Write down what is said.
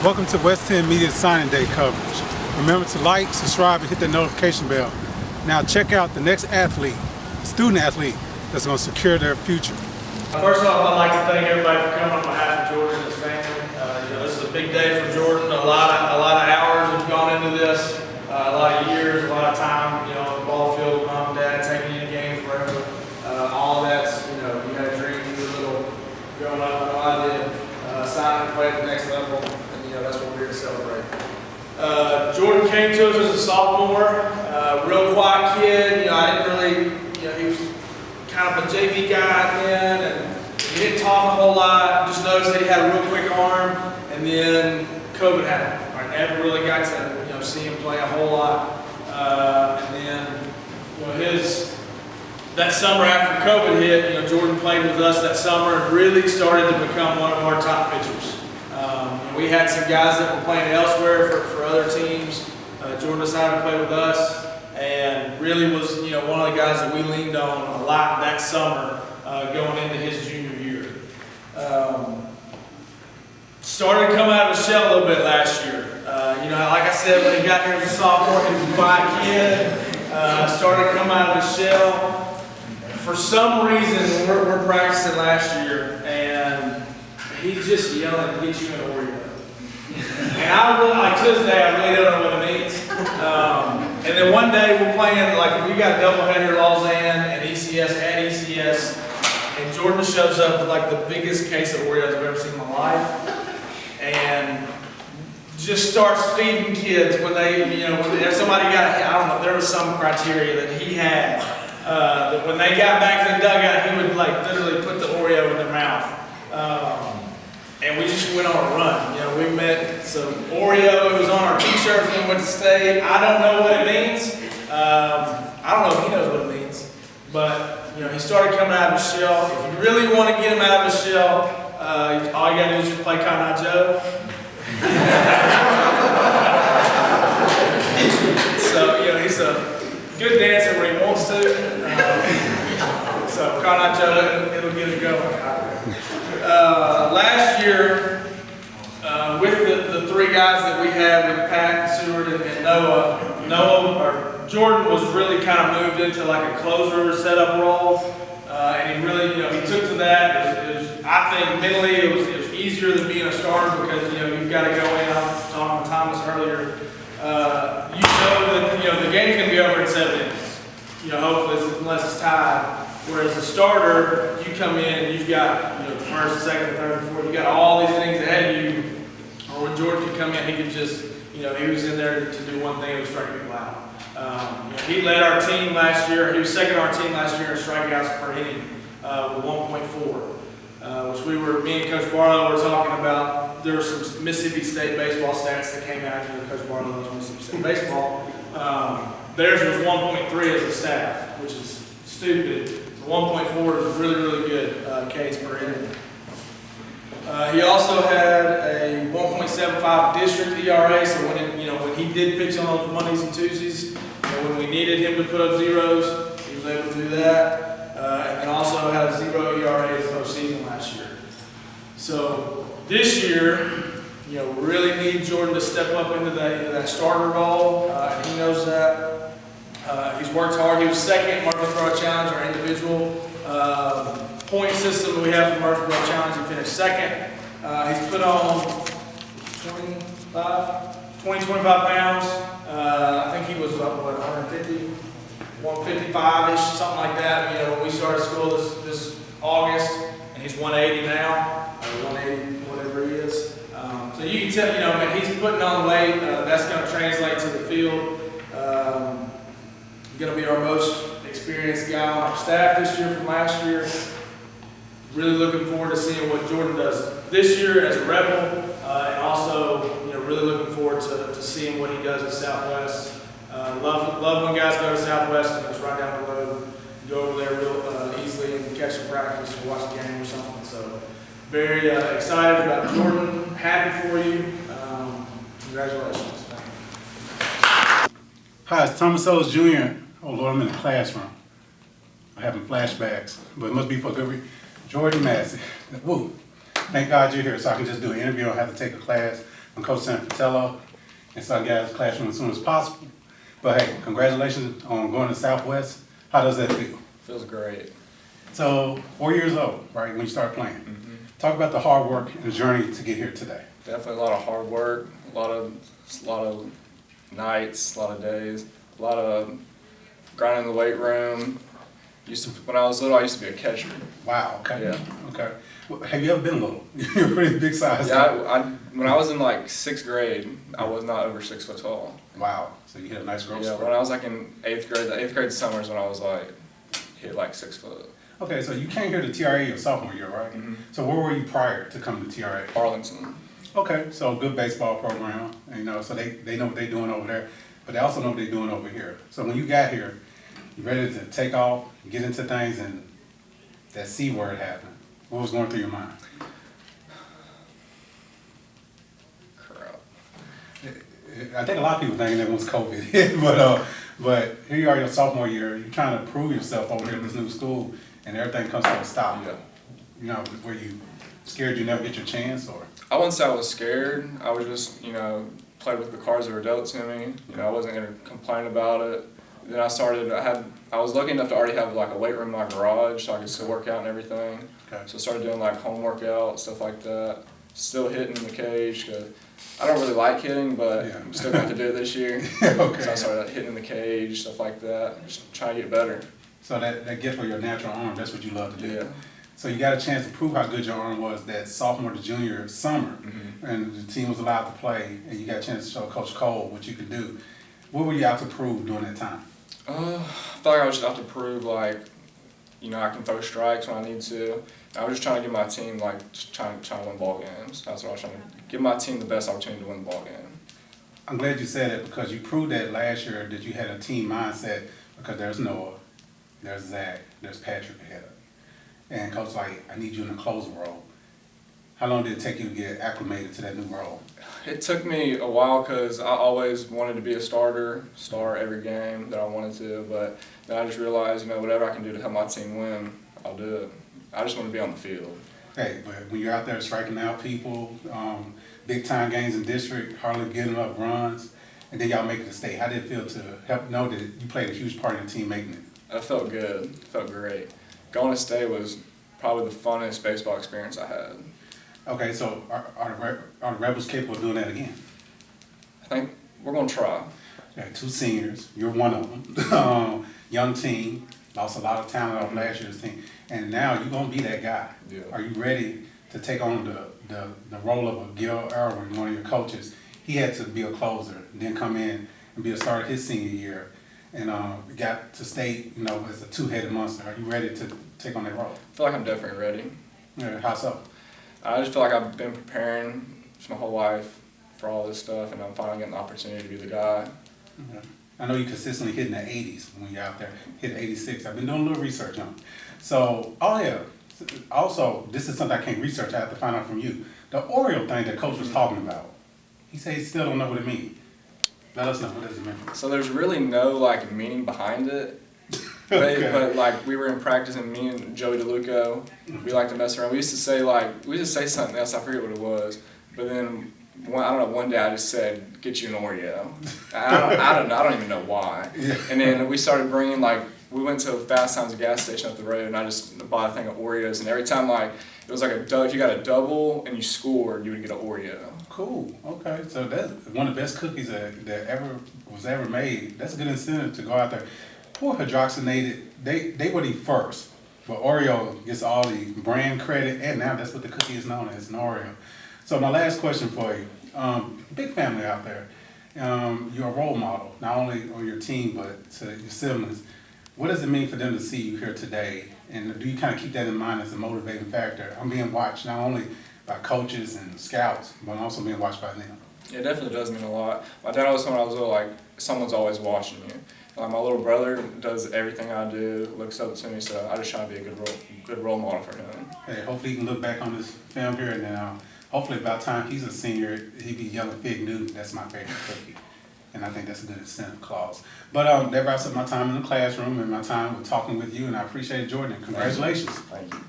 Welcome to West 10 Media Signing Day coverage. Remember to like, subscribe, and hit the notification bell. Now check out the next athlete, student athlete, that's going to secure their future. First of all, I'd like to thank everybody for coming on behalf of Jordan and his family. This is a big day for Jordan. A lot of hours have gone into this, a lot of years, a lot of time, on the ball field, mom and dad taking you to games, wherever. All of that's, you had a dream, you were little growing up, I did. Sign and play at the next level, and that's what we're here to celebrate. Jordan came to us as a sophomore, real quiet kid. I didn't really, he was kind of a JV guy then, and he didn't talk a whole lot. Just noticed that he had a real quick arm, and then COVID happened. I never really got to see him play a whole lot, and then that summer after COVID hit, Jordan played with us that summer and really started to become one of our top pitchers. We had some guys that were playing elsewhere for other teams. Jordan decided to play with us and really was one of the guys that we leaned on a lot that summer going into his junior year. Started to come out of the shell a little bit last year. Like I said, when he got here as a sophomore, he was a quiet kid. Started to come out of the shell. For some reason, we're practicing last year, and he's just yelling to get you an Oreo. And I really, to this day, I really don't know what it means. And then one day we're playing, we got a doubleheader, Lausanne and ECS at ECS, and Jordan shows up with the biggest case of Oreos I've ever seen in my life, and just starts feeding kids when they, if somebody got, I don't know, there was some criteria that he had. That when they got back to the dugout, he would literally put the Oreo in their mouth. And we just went on a run. We met some Oreo. It was on our t-shirts when we went to state. I don't know what it means. I don't know if he knows what it means. But, he started coming out of his shell. If you really want to get him out of his shell, all you got to do is just play Cotton Eye Joe. So, he's a good dancer when he wants to. So Cotton Eye Joe, it'll get it going. Last year, with the three guys that we had with Pat, Seward, and Jordan was really kind of moved into a closer setup role, and he really, he took to that. It was, I think mentally it was easier than being a starter because you've got to go in. I was talking to Thomas earlier. That the game's going to be over in 7 innings. Hopefully, unless it's tied. Whereas a starter, you come in and you've got the first, second, third, fourth. You got all these innings ahead of you. Or when Jordan could come in, he could just he was in there to do one thing, it was strike people out. He led our team last year. He was second on our team last year in strikeouts per inning with 1.4, which me and Coach Barlow were talking about. There were some Mississippi State baseball stats that came out. Coach Barlow knows Mississippi State baseball. Theirs was 1.3 as a staff, which is stupid. So 1.4 is really, really good Ks per inning. He also had a 1.75 district ERA, so when he did pitch on those Mondays and Tuesdays, when we needed him to put up zeros, he was able to do that. And also had a 0 ERA in the postseason last year. So this year, we really need Jordan to step up into that starter role, and he knows that. He's worked hard. He was second Murfreesboro Throw Challenge, our individual point system that we have for Murfreesboro Challenge. He finished second. He's put on 25 pounds. I think he was up, 150, 155-ish, something like that, when we started school this August, and he's 180 now, or 180, whatever he is. So you can tell, he's putting on weight. That's going to translate to the field. Going to be our most experienced guy on our staff this year from last year. Really looking forward to seeing what Jordan does this year as a Rebel, and also, really looking forward to seeing what he does at Southwest. Love when guys go to Southwest and it's right down the road. Go over there real easily and catch a practice or watch a game or something. So, very excited about Jordan. Happy for you. Congratulations. Hi, it's Thomas Ellis Jr. Oh Lord, I'm in the classroom. I'm having flashbacks, but it must be for good reason. Jordan Massey. Woo. Thank God you're here so I can just do an interview. I don't have to take a class. I'm Coach Sam Fratello, and so I get out of the classroom as soon as possible. But hey, congratulations on going to Southwest. How does that feel? Feels great. So, 4 years old, right, when you started playing. Talk about the hard work and the journey to get here today. Definitely a lot of hard work, a lot of nights, a lot of days, a lot of grinding in the weight room. When I was little, I used to be a catcher. Wow, okay. Yeah. Okay. Well, have you ever been little? You're a pretty big size. Yeah, when I was in like 6th grade, I was not over 6 foot tall. Wow. So you hit a nice growth Yeah, spurt. when I was like in 8th grade, the 8th grade summer is when I was like, hit like 6 foot. Okay, so you came here to TRA your sophomore year, right? So where were you prior to coming to TRA? Arlington. Okay, so good baseball program, and, you know, so they know what they're doing over there, but they also know what they're doing over here. So when you got here, you ready to take off, get into things, and that C word happened. What was going through your mind? Crap. I think a lot of people thinking that was COVID, but here you are your sophomore year, you're trying to prove yourself over here in this new school, and everything comes to a stop. Yeah. You know, were you scared you never get your chance, or? I wouldn't say I was scared. I was just, played with the cards that were dealt to me. I wasn't going to complain about it. Then I was lucky enough to already have like a weight room in my garage, so I could still work out and everything. Okay. So I started doing like home workout, stuff like that. Still hitting in the cage, 'cause I don't really like hitting, but Yeah. I'm still going to do it this year. Okay. So I started hitting in the cage, stuff like that, just trying to get better. So that gift for your natural arm, that's what you love to do. Yeah. So you got a chance to prove how good your arm was that sophomore to junior summer, and the team was allowed to play, and you got a chance to show Coach Cole what you could do. What were you out to prove during that time? I felt like I was just out to prove, like, I can throw strikes when I need to. I was just trying to give my team, like, just trying to win ball games. That's what I was trying to give my team the best opportunity to win the ball game. I'm glad you said it, because you proved that last year that you had a team mindset, because there's Noah, there's Zach, there's Patrick ahead of you. And Coach like, I need you in the closer role. How long did it take you to get acclimated to that new role? It took me a while because I always wanted to be a starter, start every game that I wanted to, but then I just realized, whatever I can do to help my team win, I'll do it. I just want to be on the field. Hey, but when you're out there striking out people, big time games in district, hardly getting up runs, and then y'all make it to state, how did it feel to help know that you played a huge part in the team making it? It felt good. It felt great. Going to state was probably the funnest baseball experience I had. Okay, so are the Rebels capable of doing that again? I think we're going to try. You got 2 seniors, you're one of them. Young team, lost a lot of talent off last year's team, and now you're going to be that guy. Yeah. Are you ready to take on the role of a Gil Irwin, one of your coaches? He had to be a closer, then come in and be a starter his senior year, and got to state, as a 2-headed monster. Are you ready to take on that role? I feel like I'm definitely ready. Yeah, how so? I just feel like I've been preparing my whole life for all this stuff, and I'm finally getting the opportunity to be the guy. Okay. I know you consistently hit in the 80s when you're out there, hit 86. I've been doing a little research on it. So, also, this is something I can't research, I have to find out from you. The Oriole thing that Coach was talking about, he said he still don't know what it means. Let us know, what does it mean? So there's really no, meaning behind it. Okay. But we were in practice, and me and Joey DeLuco, we like to mess around. We used to say something else, I forget what it was, but then one day I just said, get you an Oreo. I don't even know why. Yeah. And then we started bringing, we went to Fast Times gas station up the road, and I just bought a thing of Oreos, and every time, it was if you got a double and you scored, you would get an Oreo. Cool, okay, so that's one of the best cookies that was ever made. That's a good incentive to go out there. Poor hydrogenated, they were the first, but Oreo gets all the brand credit, and now that's what the cookie is known as, an Oreo. So my last question for you, big family out there, you're a role model, not only on your team, but to your siblings. What does it mean for them to see you here today, and do you kind of keep that in mind as a motivating factor? I'm being watched not only by coaches and scouts, but also being watched by them. It definitely does mean a lot. My dad always told me when I was little, someone's always watching you. My little brother does everything I do, looks up to me, so I just try to be a good role model for him. Hey, hopefully he can look back on this film here, and then hopefully by the time he's a senior, he'll be yelling Fig Newton. That's my favorite cookie. And I think that's a good incentive clause. But that wraps up my time in the classroom and my time with talking with you, and I appreciate it, Jordan. Congratulations. Thank you.